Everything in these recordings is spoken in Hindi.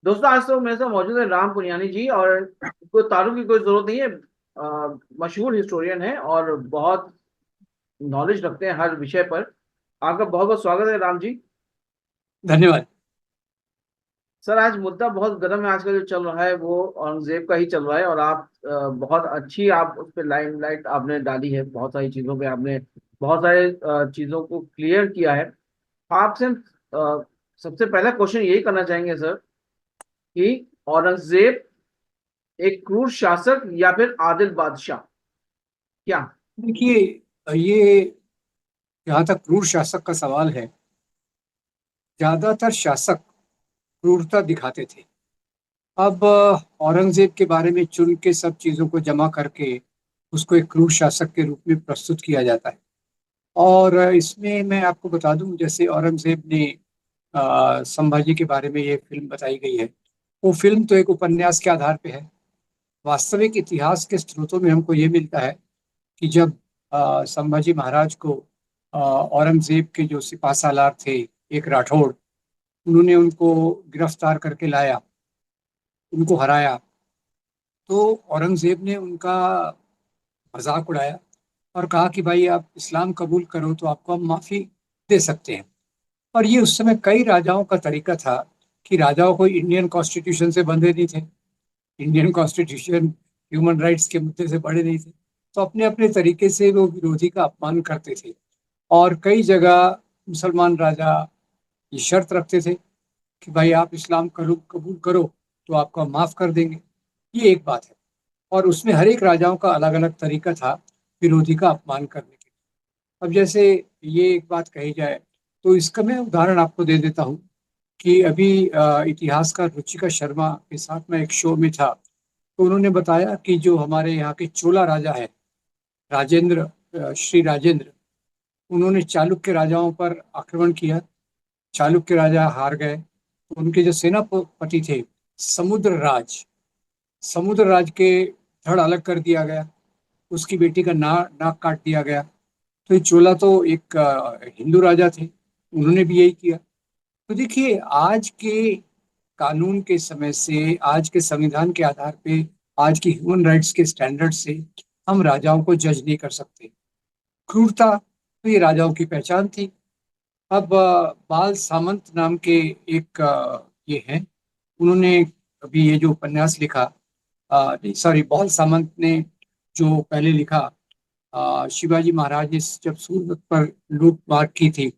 दोस्तों, आज तो मेरे साथ मौजूद है राम पुनियानी जी। और कोई तारुफ की कोई जरूरत नहीं है। मशहूर हिस्टोरियन है और बहुत नॉलेज रखते हैं हर विषय पर। आपका बहुत बहुत स्वागत है राम जी। धन्यवाद। सर, आज मुद्दा बहुत गर्म है। आजकल जो चल रहा है वो औरंगजेब का ही चल रहा है। और आप बहुत अच्छी आप उस पर लाइमलाइट आपने डाली है। बहुत सारी चीजों पे आपने बहुत सारे चीजों को क्लियर किया है। आपसे सबसे पहला क्वेश्चन यही करना चाहेंगे सर कि औरंगजेब एक क्रूर शासक या फिर आदिल बादशाह, क्या? देखिए, ये जहाँ तक क्रूर शासक का सवाल है, ज्यादातर शासक क्रूरता दिखाते थे। अब औरंगजेब के बारे में चुन के सब चीजों को जमा करके उसको एक क्रूर शासक के रूप में प्रस्तुत किया जाता है। और इसमें मैं आपको बता दूं, जैसे औरंगजेब ने संभाजी के बारे में ये फिल्म बताई गई है। वो फिल्म तो एक उपन्यास के आधार पे है। वास्तविक इतिहास के स्रोतों में हमको ये मिलता है कि जब संभाजी महाराज को औरंगजेब के जो सिपह सालार थे, एक राठौड़, उन्होंने उनको गिरफ्तार करके लाया, उनको हराया, तो औरंगजेब ने उनका मजाक उड़ाया और कहा कि भाई आप इस्लाम कबूल करो तो आपको हम माफी दे सकते हैं। और ये उस समय कई राजाओं का तरीका था कि राजाओं को इंडियन कॉन्स्टिट्यूशन से बंधे नहीं थे। इंडियन कॉन्स्टिट्यूशन ह्यूमन राइट्स के मुद्दे से बड़े नहीं थे। तो अपने अपने तरीके से वो विरोधी का अपमान करते थे। और कई जगह मुसलमान राजा ये शर्त रखते थे कि भाई आप इस्लाम कबूल करो तो आपको हम माफ कर देंगे। ये एक बात है। और उसमें हर एक राजाओं का अलग अलग तरीका था विरोधी का अपमान करने के। अब जैसे ये एक बात कही जाए तो इसका मैं उदाहरण आपको दे देता हूँ कि अभी इतिहासकार रुचिका शर्मा के साथ मैं एक शो में था। तो उन्होंने बताया कि जो हमारे यहाँ के चोला राजा है, राजेंद्र, श्री राजेंद्र, उन्होंने चालुक्य राजाओं पर आक्रमण किया। चालुक्य राजा हार गए तो उनके जो सेनापति थे, समुद्रराज, समुद्रराज के धड़ अलग कर दिया गया। उसकी बेटी का नाक काट दिया गया। तो ये चोला तो एक हिंदू राजा थे, उन्होंने भी यही किया। तो देखिए, आज के कानून के समय से, आज के संविधान के आधार पे, आज की ह्यूमन राइट्स के स्टैंडर्ड से हम राजाओं को जज नहीं कर सकते। क्रूरता तो ये राजाओं की पहचान थी। अब बाल सामंत नाम के एक ये हैं, उन्होंने अभी ये जो उपन्यास लिखा, नहीं सॉरी, बाल सामंत ने जो पहले लिखा, शिवाजी महाराज ने जब सूरत पर लूटमार की थी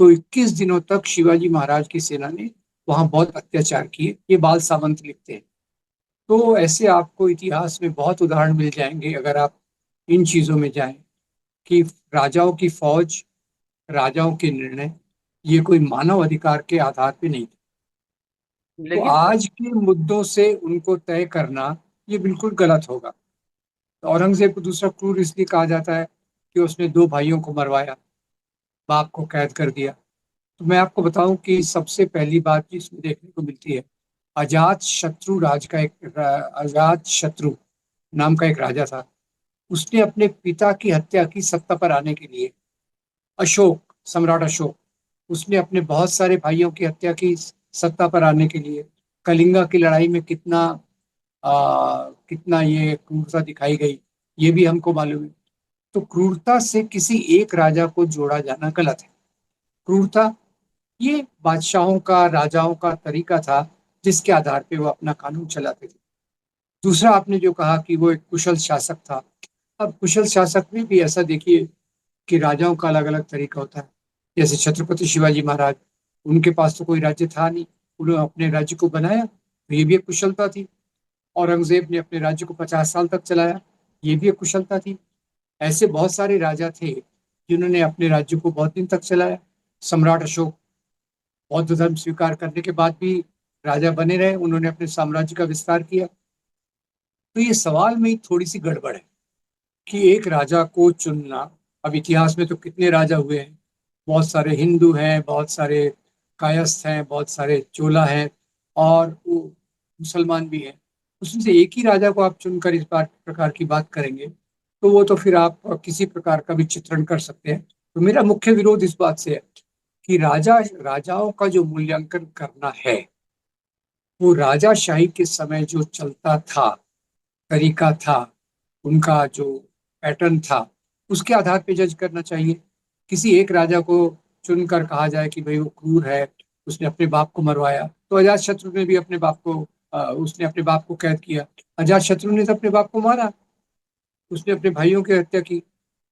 तो 21 दिनों तक शिवाजी महाराज की सेना ने वहां बहुत अत्याचार किए, ये बाल सामंत लिखते हैं। तो ऐसे आपको इतिहास में बहुत उदाहरण मिल जाएंगे अगर आप इन चीजों में जाएं कि राजाओं की फौज, राजाओं के निर्णय, ये कोई मानव अधिकार के आधार पे नहीं थे। तो लेकिन आज के मुद्दों से उनको तय करना ये बिल्कुल गलत होगा। तो औरंगजेब को दूसरा क्रूर इसलिए कहा जाता है कि उसने दो भाइयों को मरवाया, बाप को कैद कर दिया। तो मैं आपको बताऊं कि सबसे पहली बात जिसमें देखने को मिलती है, अजात शत्रु राज का एक अजात शत्रु नाम का एक राजा था। उसने अपने पिता की हत्या की सत्ता पर आने के लिए। अशोक, सम्राट अशोक, उसने अपने बहुत सारे भाइयों की हत्या की सत्ता पर आने के लिए। कलिंगा की लड़ाई में कितना ये क्रूरता दिखाई गई, ये भी हमको मालूम है। तो क्रूरता से किसी एक राजा को जोड़ा जाना गलत है। क्रूरता ये बादशाहों का, राजाओं का तरीका था जिसके आधार पे वो अपना कानून चलाते थे। दूसरा, आपने जो कहा कि वो एक कुशल शासक था। अब कुशल शासक में भी ऐसा देखिए कि राजाओं का अलग अलग तरीका होता है। जैसे छत्रपति शिवाजी महाराज, उनके पास तो कोई राज्य था नहीं, उन्होंने अपने राज्य को बनाया, तो ये भी एक कुशलता थी। औरंगजेब ने अपने राज्य को 50 साल तक चलाया, ये भी एक कुशलता थी। ऐसे बहुत सारे राजा थे जिन्होंने अपने राज्य को बहुत दिन तक चलाया। सम्राट अशोक बौद्ध धर्म स्वीकार करने के बाद भी राजा बने रहे, उन्होंने अपने साम्राज्य का विस्तार किया। तो ये सवाल में ही थोड़ी सी गड़बड़ है कि एक राजा को चुनना। अब इतिहास में तो कितने राजा हुए हैं, बहुत सारे हिंदू हैं, बहुत सारे कायस्थ हैं, बहुत सारे चोला हैं, और वो मुसलमान भी हैं। उसमें से एक ही राजा को आप चुनकर इस बात प्रकार की बात करेंगे तो वो तो फिर आप किसी प्रकार का भी चित्रण कर सकते हैं। तो मेरा मुख्य विरोध इस बात से है कि राजाओं का जो मूल्यांकन करना है, वो राजाशाही के समय जो चलता था, तरीका था, उनका जो पैटर्न था, उसके आधार पे जज करना चाहिए। किसी एक राजा को चुनकर कहा जाए कि भाई वो क्रूर है, उसने अपने बाप को मरवाया, तो अजात शत्रु ने भी अपने बाप को उसने अपने बाप को कैद किया। अजात शत्रु ने तो अपने बाप को मारा, उसने अपने भाइयों की हत्या की।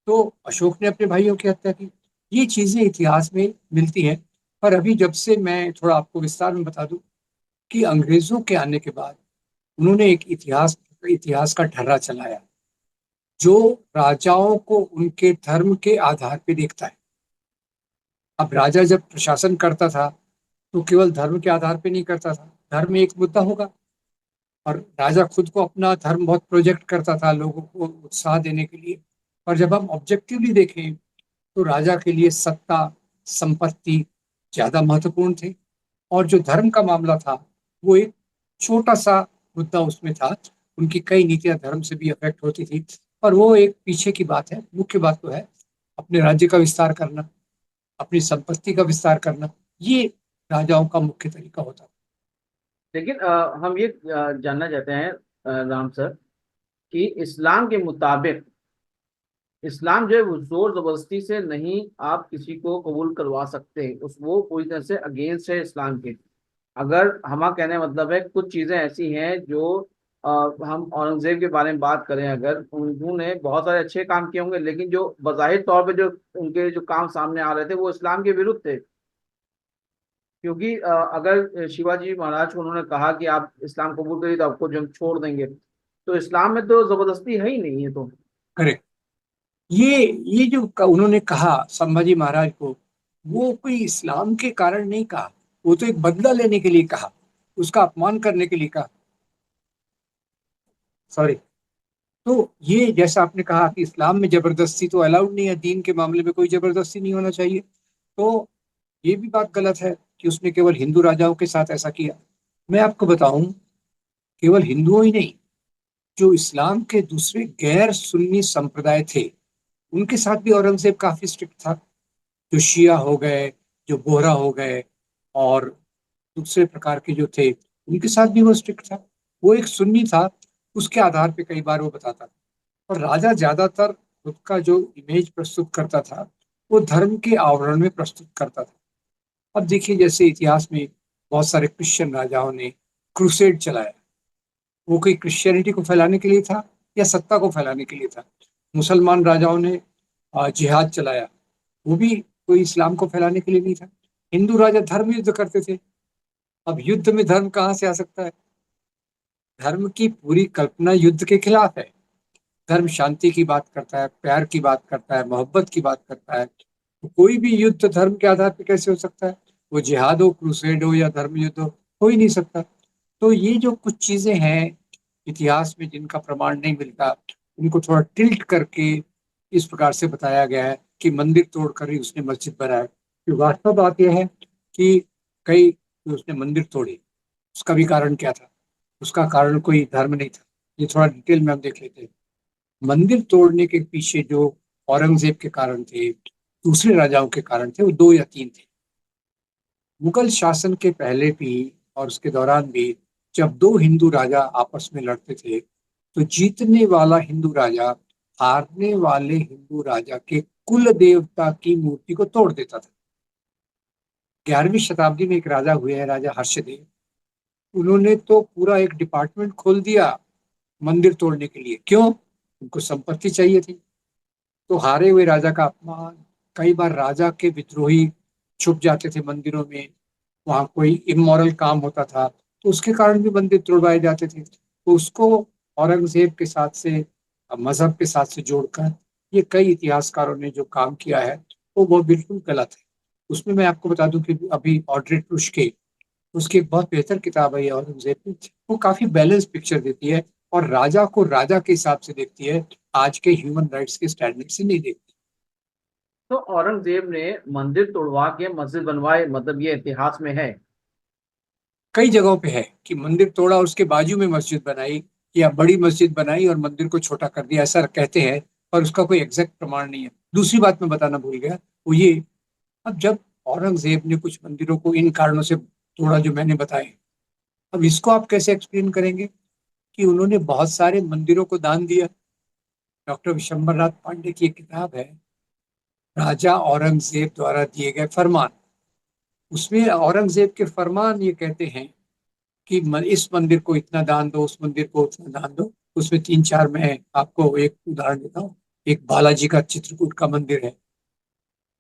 तो अशोक ने अपने भाइयों की हत्या की। ये चीजें इतिहास में मिलती हैं। पर अभी जब से मैं थोड़ा आपको विस्तार में बता दूं कि अंग्रेजों के आने के बाद उन्होंने एक इतिहास इतिहास का ढर्रा चलाया, जो राजाओं को उनके धर्म के आधार पे देखता है। अब राजा जब प्रशासन करता था तो केवल धर्म के आधार पे नहीं करता था, धर्म एक मुद्दा होगा, और राजा खुद को अपना धर्म बहुत प्रोजेक्ट करता था लोगों को उत्साह देने के लिए। और जब हम ऑब्जेक्टिवली देखें तो राजा के लिए सत्ता, संपत्ति ज्यादा महत्वपूर्ण थे, और जो धर्म का मामला था वो एक छोटा सा मुद्दा उसमें था। उनकी कई नीतियां धर्म से भी अफेक्ट होती थी, और वो एक पीछे की बात है। मुख्य बात तो है अपने राज्य का विस्तार करना, अपनी संपत्ति का विस्तार करना। ये राजाओं का मुख्य तरीका होता है। लेकिन हम ये जानना चाहते हैं राम सर, कि इस्लाम के मुताबिक इस्लाम जो है वो जोर जबरदस्ती से नहीं आप किसी को कबूल करवा सकते, उस वो पूरी तरह से अगेंस्ट है इस्लाम के। अगर हमारा कहने का मतलब है कुछ चीजें ऐसी हैं जो अ, हम औरंगजेब के बारे में बात करें, अगर उन्होंने बहुत सारे अच्छे काम किए होंगे, लेकिन जो बज़ाहिर तौर पे जो उनके जो काम सामने आ रहे थे वो इस्लाम के विरुद्ध थे। क्योंकि अगर शिवाजी महाराज को उन्होंने कहा कि आप इस्लाम कबूल करिए तो आपको जो हम छोड़ देंगे, तो इस्लाम में तो जबरदस्ती है ही नहीं है तो। करेक्ट। ये ये जो उन्होंने कहा संभाजी महाराज को, वो कोई इस्लाम के कारण नहीं कहा, वो तो एक बदला लेने के लिए कहा, उसका अपमान करने के लिए कहा। सॉरी। तो ये जैसा आपने कहा कि इस्लाम में जबरदस्ती तो अलाउड नहीं है, दीन के मामले में कोई जबरदस्ती नहीं होना चाहिए, तो ये भी बात गलत है कि उसने केवल हिंदू राजाओं के साथ ऐसा किया। मैं आपको बताऊं, केवल हिंदुओं ही नहीं, जो इस्लाम के दूसरे गैर सुन्नी संप्रदाय थे उनके साथ भी औरंगजेब काफी स्ट्रिक्ट था। जो शिया हो गए, जो बोहरा हो गए, और दूसरे प्रकार के जो थे, उनके साथ भी वो स्ट्रिक्ट था। वो एक सुन्नी था, उसके आधार पे कई बार वो बताता था। और राजा ज्यादातर खुद का जो इमेज प्रस्तुत करता था वो धर्म के आवरण में प्रस्तुत करता था। अब देखिए, जैसे इतिहास में बहुत सारे क्रिश्चियन राजाओं ने क्रूसेड चलाया, वो कोई क्रिश्चियनिटी को फैलाने के लिए था या सत्ता को फैलाने के लिए था। मुसलमान राजाओं ने जिहाद चलाया, वो भी कोई इस्लाम को फैलाने के लिए नहीं था। हिंदू राजा धर्म युद्ध करते थे। अब युद्ध में धर्म कहाँ से आ सकता है? धर्म की पूरी कल्पना युद्ध के खिलाफ है। धर्म शांति की बात करता है, प्यार की बात करता है, मोहब्बत की बात करता है। तो कोई भी युद्ध धर्म के आधार पर कैसे हो सकता है? वो जिहाद हो, क्रूसेड हो, या धर्म युद्ध हो ही नहीं सकता। तो ये जो कुछ चीजें हैं इतिहास में जिनका प्रमाण नहीं मिलता, उनको थोड़ा टिल्ट करके इस प्रकार से बताया गया है कि मंदिर तोड़कर ही उसने मस्जिद बनाया। तो वास्तव बात यह है कि कई जो उसने मंदिर तोड़े, उसका भी कारण क्या था? उसका कारण कोई धर्म नहीं था। ये थोड़ा डिटेल में हम देख लेते हैं। मंदिर तोड़ने के पीछे जो औरंगजेब के कारण थे, दूसरे राजाओं के कारण थे, वो दो या तीन थे। मुगल शासन के पहले भी और उसके दौरान भी जब दो हिंदू राजा आपस में लड़ते थे तो जीतने वाला हिंदू राजा हारने वाले हिंदू राजा के कुल देवता की मूर्ति को तोड़ देता था। 11वीं शताब्दी में एक राजा हुए हैं, राजा हर्षदेव। उन्होंने तो पूरा एक डिपार्टमेंट खोल दिया मंदिर तोड़ने के लिए। क्यों? उनको संपत्ति चाहिए थी। तो हारे हुए राजा का अपमान, कई बार राजा के विद्रोही छुप जाते थे मंदिरों में, वहां कोई इमोरल काम होता था तो उसके कारण भी मंदिर तोड़वाए जाते थे। तो उसको औरंगजेब के साथ से, मजहब के साथ से जोड़कर ये कई इतिहासकारों ने जो काम किया है वो बिल्कुल गलत है। उसमें मैं आपको बता दूं कि अभी ऑड्रे टुश्के, उसकी एक बहुत बेहतर किताब है ये औरंगजेब की। वो काफी बैलेंस पिक्चर देती है और राजा को राजा के हिसाब से देखती है, आज के ह्यूमन राइट्स के स्टैंडर्ड से नहीं देखती। तो औरंगजेब ने मंदिर तोड़वा के मस्जिद बनवाए, मतलब ये इतिहास में है? कई जगहों पे है कि मंदिर तोड़ा और उसके बाजू में मस्जिद बनाई, या बड़ी मस्जिद बनाई और मंदिर को छोटा कर दिया, ऐसा कहते हैं। पर उसका कोई एग्जैक्ट प्रमाण नहीं है। दूसरी बात मैं बताना भूल गया, वो ये, अब जब औरंगजेब ने कुछ मंदिरों को इन कारणों से तोड़ा जो मैंने बताए, अब इसको आप कैसे एक्सप्लेन करेंगे कि उन्होंने बहुत सारे मंदिरों को दान दिया? डॉक्टर विशंबर नाथ पांडे की एक किताब है, राजा औरंगजेब द्वारा दिए गए फरमान। उसमें औरंगजेब के फरमान ये कहते हैं कि इस मंदिर को इतना दान दो, उस मंदिर को उतना दान दो। उसमें तीन चार मैं आपको एक उदाहरण देता हूँ। एक बालाजी का चित्रकूट का मंदिर है,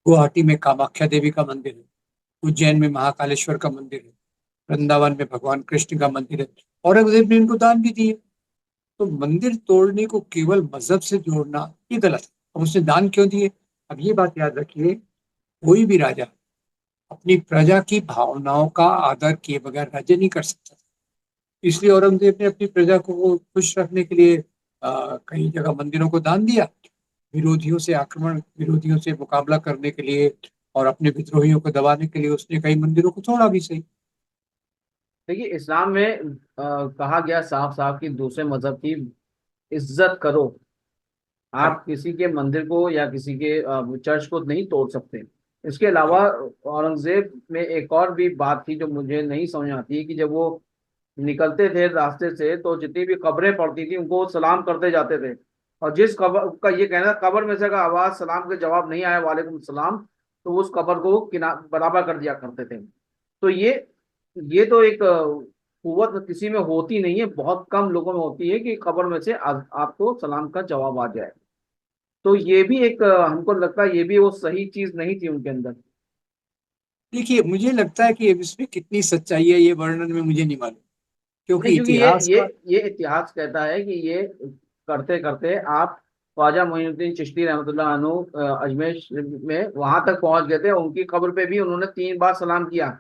गुवाहाटी में कामाख्या देवी का मंदिर है, उज्जैन में महाकालेश्वर का मंदिर है, वृंदावन में भगवान कृष्ण का मंदिर है। औरंगजेब ने इनको दान भी दिए। तो मंदिर तोड़ने को केवल मजहब से जोड़ना ये गलत है। अब उसने दान क्यों दिए? अब ये बात याद रखिए, कोई भी राजा अपनी प्रजा की भावनाओं का आदर किए बगैर राज्य नहीं कर सकता। इसलिए औरंगजेब ने अपनी प्रजा को खुश रखने के लिए कई जगह मंदिरों को दान दिया। विरोधियों से मुकाबला करने के लिए और अपने विद्रोहियों को दबाने के लिए उसने कई मंदिरों को तोड़ा भी सही। देखिए, इस्लाम में कहा गया साफ साफ कि दूसरे मजहब की इज्जत करो। राइट। आप किसी के मंदिर को या किसी के चर्च को नहीं तोड़ सकते। इसके अलावा औरंगजेब में एक और भी बात थी जो मुझे नहीं समझ आती है कि जब वो निकलते थे रास्ते से तो जितनी भी कब्रें पड़ती थी उनको वो सलाम करते जाते थे। और जिस कब्र का ये कहना, कब्र में से अगर आवाज सलाम के जवाब नहीं आया वालेकुम सलाम, तो उस कब्र को बराबर कर दिया करते थे। तो ये तो एक कुव्वत किसी में होती नहीं है, बहुत कम लोगों में होती है कि कब्र में से आपको सलाम का जवाब आ जाए। तो ये भी एक हमको लगता है ये भी वो सही चीज नहीं थी उनके अंदर। देखिए, मुझे लगता है कि अब इसमें कितनी सच्चाई है ये वर्णन में मुझे नहीं मालूम, नहीं, क्योंकि क्योंकि ये इतिहास ये का। ये इतिहास कहता है कि ये करते करते आप ख्वाजा मोइनुद्दीन चिश्ती रहमतुल्लाह अन्हु अजमेर में वहां तक पहुंच गए थे। उनकी कब्र पे भी उन्होंने 3 बार सलाम किया।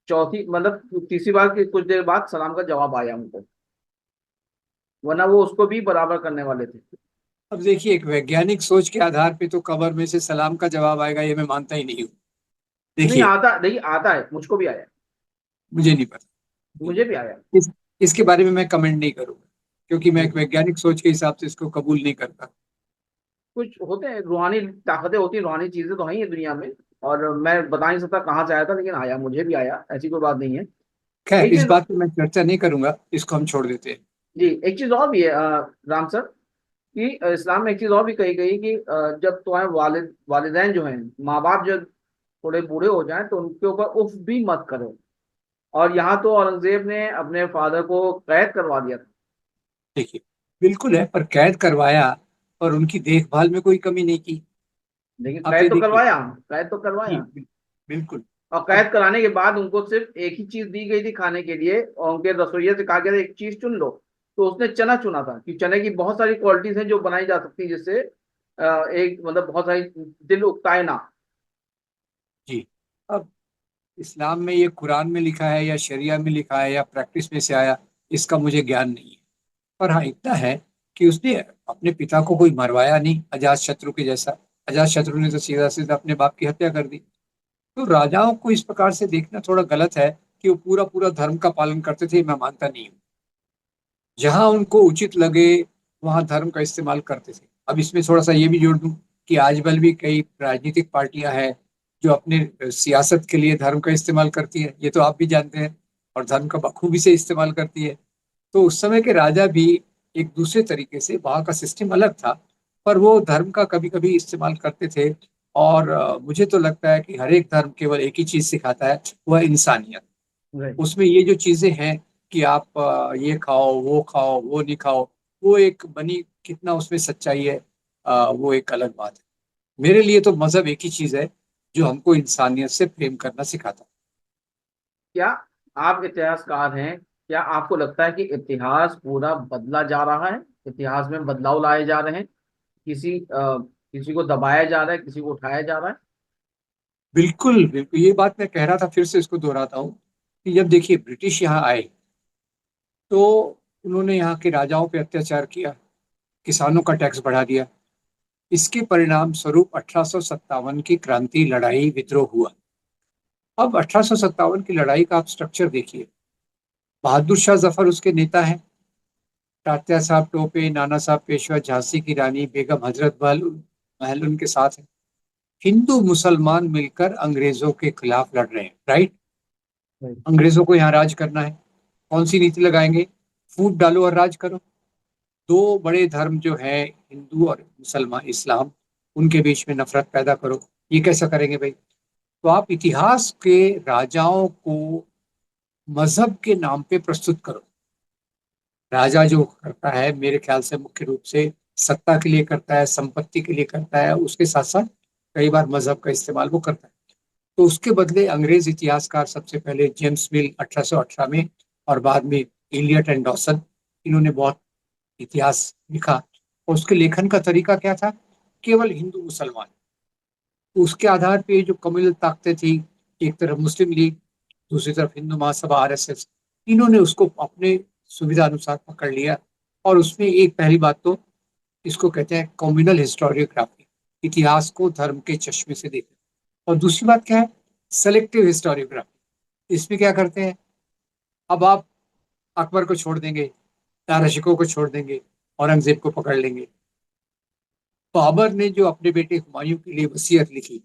चौथी मतलब तीसरी बार की कुछ देर बाद सलाम का जवाब आया उनको, वरना वो उसको भी बराबर करने वाले थे। अब देखिए, एक वैज्ञानिक सोच के आधार पे तो कब्र में से सलाम का जवाब आएगा ये मैं मानता ही नहीं हूँ। नहीं देखिए, आता, नहीं आता है, मुझको भी आया। मुझे नहीं पता। मुझे भी आया। इस इसके बारे में मैं कमेंट नहीं करूंगा, क्योंकि मैं एक जी। वैज्ञानिक सोच के हिसाब से इसको कबूल नहीं करता। कुछ होते हैं रूहानी ताकतें, होती हैं रूहानी चीजें तो हैं ये दुनिया में। और मैं बता नहीं सकता कहाँ से आया था, लेकिन आया, मुझे भी आया, ऐसी कोई बात नहीं है। खैर, एक इस चीज, बात पे मैं चर्चा नहीं करूंगा, इसको हम छोड़ देते हैं। जी एक चीज और भी है राम सर, कि इस्लाम में एक चीज और भी कही गई कि जब तुम्हारे वालिदैन जो हैं, माँ बाप जब थोड़े बूढ़े हो जाएं तो उनके ऊपर उफ भी मत करो। और यहाँ तो औरंगजेब ने अपने फादर को कैद करवा दिया था। देखिए, बिल्कुल है, पर कैद करवाया और उनकी देखभाल में कोई कमी नहीं की। लेकिन आप कैद ये तो देखिए। करवाया, कैद तो जी, करवाया। बिल्कुल। और अब कैद कराने के बाद उनको सिर्फ एक ही चीज दी गई थी खाने के लिए, और उनके रसोइये से कहा गया था एक चीज चुन लो। तो उसने चना चुना था कि चने की बहुत सारी क्वालिटीज हैं जो बनाई जा सकती है, जिससे एक मतलब बहुत सारी दिल उगताए ना। जी, अब इस्लाम में ये कुरान में लिखा है या शरिया में लिखा है या प्रैक्टिस में से आया, इसका मुझे ज्ञान नहीं है। पर हाँ, इतना है कि उसने अपने पिता को कोई मरवाया नहीं, अजात शत्रु के जैसा। अजात शत्रु ने तो सीधा सीधा अपने बाप की हत्या कर दी। तो राजाओं को इस प्रकार से देखना थोड़ा गलत है कि वो पूरा पूरा धर्म का पालन करते थे, मैं मानता नहीं हूँ। जहां उनको उचित लगे वहां धर्म का इस्तेमाल करते थे। अब इसमें थोड़ा सा ये भी जोड़ दूं कि आजकल भी कई राजनीतिक पार्टियां हैं जो अपने सियासत के लिए धर्म का इस्तेमाल करती है, ये तो आप भी जानते हैं, और धर्म का बखूबी से इस्तेमाल करती है। तो उस समय के राजा भी एक दूसरे तरीके से, वहाँ का सिस्टम अलग था, पर वो धर्म का कभी कभी इस्तेमाल करते थे। और मुझे तो लगता है कि हर एक धर्म केवल एक ही चीज सिखाता है, वह इंसानियत। राइट। उसमें ये जो चीजें हैं कि आप ये खाओ वो नहीं खाओ, वो एक बनी कितना उसमें सच्चाई है, वो एक अलग बात है। मेरे लिए तो मजहब एक ही चीज है जो हमको इंसानियत से प्रेम करना सिखाता क्या आप इतिहासकार हैं, क्या आपको लगता है कि इतिहास पूरा बदला जा रहा है, इतिहास में बदलाव लाए जा रहे हैं, किसी को दबाया जा रहा है, किसी को उठाया जा रहा है? है। बिल्कुल बिल्कुल, ये बात मैं कह रहा था, फिर से इसको दोहराता हूँ कि जब देखिए ब्रिटिश यहाँ आए तो उन्होंने यहाँ के राजाओं पे अत्याचार किया, किसानों का टैक्स बढ़ा दिया। इसके परिणाम स्वरूप 1857 की क्रांति लड़ाई विद्रोह हुआ। अब 1857 की लड़ाई का आप स्ट्रक्चर देखिए। बहादुर शाह जफर उसके नेता हैं, तात्या साहब टोपे, नाना साहब पेशवा, झांसी की रानी बेगम हजरत महल महल उनके साथ हैं। हिंदू मुसलमान मिलकर अंग्रेजों के खिलाफ लड़ रहे हैं, राइट। राइट। अंग्रेजों को यहाँ राज करना है। कौन सी नीति लगाएंगे? फूट डालो और राज करो। दो बड़े धर्म जो है, हिंदू और मुसलमान, इस्लाम, उनके बीच में नफरत पैदा करो। ये कैसा करेंगे भाई? तो आप इतिहास के राजाओं को मजहब के नाम पे प्रस्तुत करो। राजा जो करता है मेरे ख्याल से मुख्य रूप से सत्ता के लिए करता है, संपत्ति के लिए करता है, उसके साथ साथ कई बार मजहब का इस्तेमाल वो करता है। तो उसके बदले अंग्रेज इतिहासकार सबसे पहले जेम्स मिल 1818 में, और बाद में इलियट एंड डॉसन, इन्होंने बहुत इतिहास लिखा। और उसके लेखन का तरीका क्या था? केवल हिंदू मुसलमान। तो उसके आधार पे जो कम्युनल ताकतें थी, एक तरफ मुस्लिम लीग, दूसरी तरफ हिंदू महासभा आरएसएस, इन्होंने उसको अपने सुविधा अनुसार पकड़ लिया। और उसमें एक पहली बात तो इसको कहते हैं कम्युनल हिस्टोरियोग्राफी, इतिहास को धर्म के चश्मे से देखना। और दूसरी बात क्या है? Selective historiography. इसमें क्या करते हैं? अब आप अकबर को छोड़ देंगे, ताराशिकों को छोड़ देंगे, औरंगजेब को पकड़ लेंगे। बाबर ने जो अपने बेटे हुमायूं के लिए वसीयत लिखी,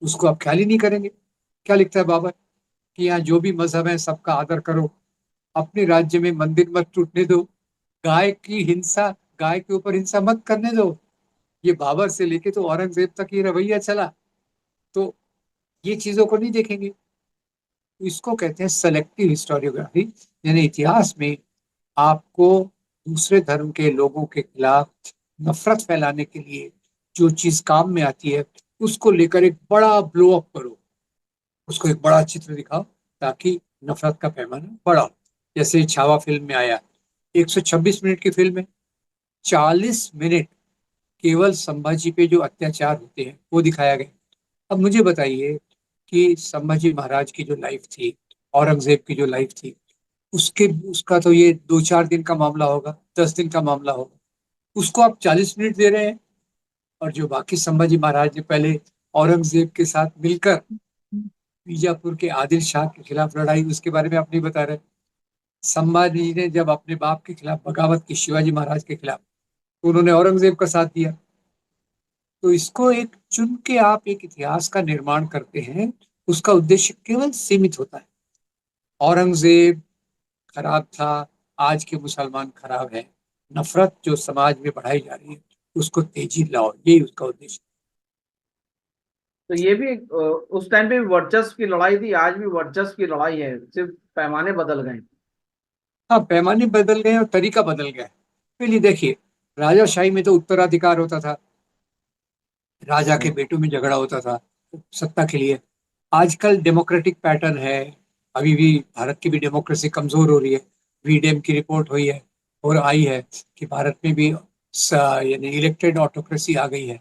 उसको आप ख्याल ही नहीं करेंगे। क्या लिखता है बाबर? कि यहाँ जो भी मजहब है सबका आदर करो, अपने राज्य में मंदिर मत टूटने दो, गाय की हिंसा, गाय के ऊपर हिंसा मत करने दो। ये बाबर से लेके तो औरंगजेब तक ये रवैया चला। तो ये चीजों को नहीं देखेंगे। इसको कहते हैं सेलेक्टिव हिस्टोरियोग्राफी। यानी इतिहास में आपको दूसरे धर्म के लोगों के खिलाफ नफरत फैलाने के लिए जो चीज काम में आती है, उसको लेकर एक बड़ा ब्लो अप करो, उसको एक बड़ा चित्र दिखाओ, ताकि नफरत का पैमाना बड़ा हो। जैसे छावा फिल्म में आया, 126 मिनट की फिल्म है, 40 मिनट केवल संभाजी पे जो अत्याचार होते हैं वो दिखाया गया। अब मुझे बताइए कि संभाजी महाराज की जो लाइफ थी, औरंगजेब की जो लाइफ थी, उसके उसका तो ये 2-4 दिन का मामला होगा, 10 दिन का मामला होगा। उसको आप 40 मिनट दे रहे हैं। और जो बाकी संभाजी महाराज ने पहले औरंगजेब के साथ मिलकर बीजापुर के आदिल शाह के खिलाफ लड़ाई, उसके बारे में आप नहीं बता रहे। संभाजी ने जब अपने बाप के खिलाफ बगावत की, शिवाजी महाराज के खिलाफ, तो उन्होंने औरंगजेब का साथ दिया। तो इसको एक चुन के आप एक इतिहास का निर्माण करते हैं, उसका उद्देश्य केवल सीमित होता है। औरंगजेब खराब था, आज के मुसलमान खराब है, नफरत जो समाज में बढ़ाई जा रही है उसको तेजी लाओ, यही उसका उद्देश्य। तो ये भी उस टाइम पे भी वर्चस्व की लड़ाई थी, आज भी वर्चस्व की लड़ाई है, सिर्फ पैमाने बदल गए। हाँ, पैमाने बदल गए और तरीका बदल गया है। पहले देखिए, राजाशाही में तो उत्तराधिकार होता था, राजा के हम्म। बेटों में झगड़ा होता था सत्ता के लिए। आजकल डेमोक्रेटिक पैटर्न है। अभी भी भारत की भी डेमोक्रेसी कमजोर हो रही है। वीडेम की रिपोर्ट हुई है और आई है कि भारत में भी यानी इलेक्टेड ऑटोक्रेसी आ गई है।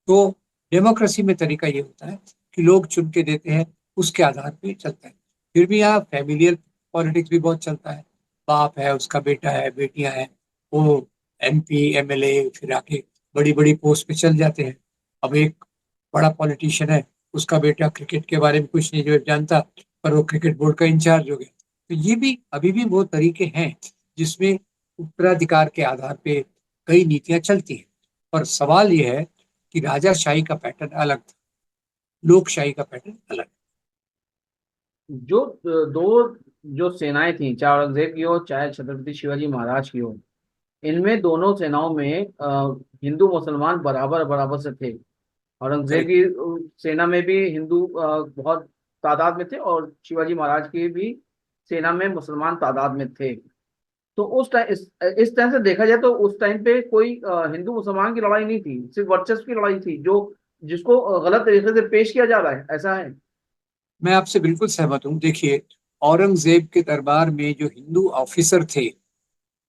तो डेमोक्रेसी में तरीका ये होता है कि लोग चुन के देते हैं, उसके आधार पे चलता है। फिर भी यहाँ फैमिलियल पॉलिटिक्स भी बहुत चलता है। बाप है, उसका बेटा है, बेटियां हैं, वो एमपी एमएलए फिर आके बड़ी बड़ी पोस्ट पे चल जाते हैं। अब एक बड़ा पॉलिटिशियन है, उसका बेटा क्रिकेट के बारे में कुछ नहीं जो जानता, पर वो क्रिकेट बोर्ड का इंचार्ज हो गया। तो ये भी अभी भी वो तरीके हैं जिसमें उत्तराधिकार के आधार पे कई नीतियां चलती हैं। और सवाल ये है कि राजाशाही का पैटर्न अलग था, लोकशाही का पैटर्न अलग। जो दो जो सेनाएं थी, चाहे औरंगजेब की हो चाहे छत्रपति शिवाजी महाराज की हो, इनमें दोनों सेनाओं में हिंदू मुसलमान बराबर बराबर से थे। औरंगजेब करेक्ट। की सेना में भी हिंदू बहुत तादाद में थे, और शिवाजी महाराज की भी सेना में मुसलमान तादाद में थे। तो उस टाइम इस टाइम से देखा जाए तो उस टाइम पे कोई हिंदू मुसलमान की लड़ाई नहीं थी, सिर्फ वर्चस्व की लड़ाई थी, जो जिसको गलत तरीके से पेश किया जा रहा है, ऐसा है। मैं आपसे बिल्कुल सहमत हूँ। देखिए, औरंगजेब के दरबार में जो हिंदू ऑफिसर थे,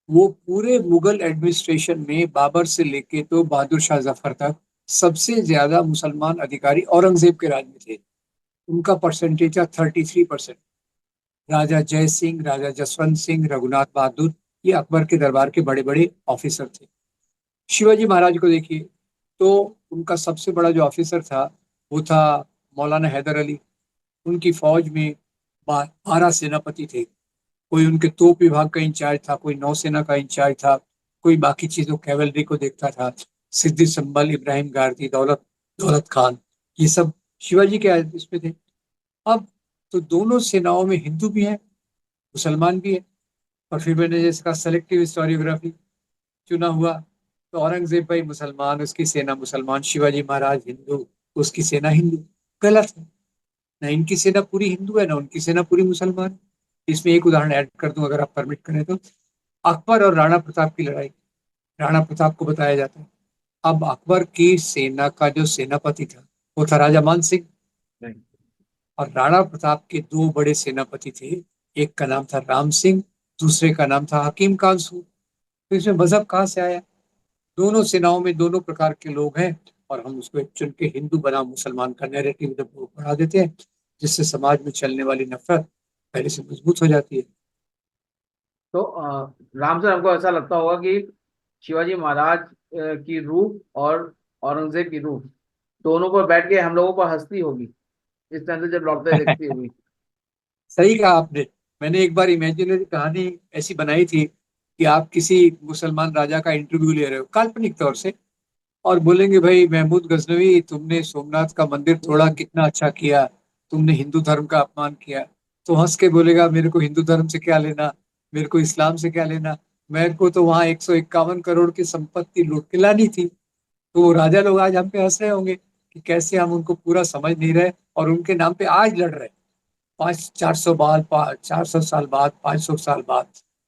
वो पूरे मुगल एडमिनिस्ट्रेशन में बाबर से लेके तो बहादुर शाह जफर तक सबसे ज्यादा मुसलमान अधिकारी औरंगजेब के राज में थे। उनका परसेंटेज था 33%। राजा जय सिंह, राजा जसवंत सिंह, रघुनाथ बहादुर, ये अकबर के दरबार के बड़े बड़े ऑफिसर थे। शिवाजी महाराज को देखिए, तो उनका सबसे बड़ा जो ऑफिसर था वो था मौलाना हैदर अली। उनकी फौज में 12 सेनापति थे। कोई उनके तोप विभाग का इंचार्ज था, कोई नौसेना का इंचार्ज था, कोई बाकी चीजों कैवलरी को देखता था। सिद्दी संभल, इब्राहिम गारदी, दौलत दौलत खान, ये सब शिवाजी के इसमें थे। अब तो दोनों सेनाओं में हिंदू भी हैं, मुसलमान भी है। और फिर मैंने जैसे कहा सेलेक्टिव हिस्टोरियोग्राफी चुना हुआ। तो औरंगजेब भाई मुसलमान, उसकी सेना मुसलमान, शिवाजी महाराज हिंदू, उसकी सेना हिंदू। गलत है। ना इनकी सेना पूरी हिंदू है, ना उनकी सेना पूरी मुसलमान है। इसमें एक उदाहरण ऐड कर दूं अगर आप परमिट करें तो। अकबर और राणा प्रताप की लड़ाई। राणा प्रताप को बताया जाता है। अब अकबर की सेना का जो सेनापति था वो था राजा मान सिंह। नहीं। और राणा प्रताप के दो बड़े सेनापति थे। एक का नाम था राम सिंह, दूसरे का नाम था हकीम कानसूर। तो इसमें मजहब कहाँ से आया? दोनों सेनाओं में दोनों प्रकार के लोग हैं, और हम उसको एक चुन के हिंदू बनाम मुसलमान का नैरेटिव जब वो बढ़ा देते हैं, जिससे समाज में चलने वाली नफरत पहले से मजबूत हो जाती है। तो राम सर, हमको ऐसा लगता होगा कि शिवाजी महाराज की रूह और औरंगजेब की रूह दोनों पर बैठ के हम लोगों पर हंसती होगी इस तरह से जब लौटते देखती होगी। सही कहा आपने। मैंने एक बार इमेजिनरी कहानी ऐसी बनाई थी कि आप किसी मुसलमान राजा का इंटरव्यू ले रहे हो काल्पनिक तौर से, और बोलेंगे भाई महमूद गजनवी, तुमने सोमनाथ का मंदिर तोड़ा, हम्म। कितना अच्छा किया। तुमने हिंदू धर्म का अपमान किया। तो हंस के बोलेगा मेरे को हिंदू धर्म से क्या लेना, मेरे को इस्लाम से क्या लेना, मेरे को तो वहां 151 करोड़ की संपत्ति लूट के लानी थी। तो वो राजा लोग आज हम पे हंस रहे होंगे कि कैसे हम उनको पूरा समझ नहीं रहे और उनके नाम पे आज लड़ रहे हैं। 400 साल बाद, 500 साल बाद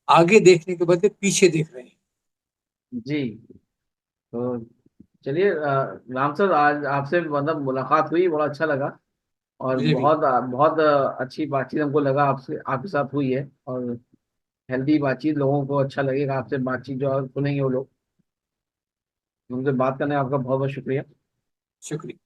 आगे देखने के बदले पीछे देख रहे हैं। जी। तो चलिए, राम सर, आज आपसे मतलब मुलाकात हुई, बड़ा अच्छा लगा। और मुझे भी। बहुत बहुत अच्छी बातचीत हमको लगा आपसे, आपके साथ हुई है। और हेल्दी बातचीत, लोगों को अच्छा लगेगा आपसे बातचीत, जो और सुनेंगे वो लोग। उनसे बात करने का आपका बहुत बहुत शुक्रिया। शुक्रिया।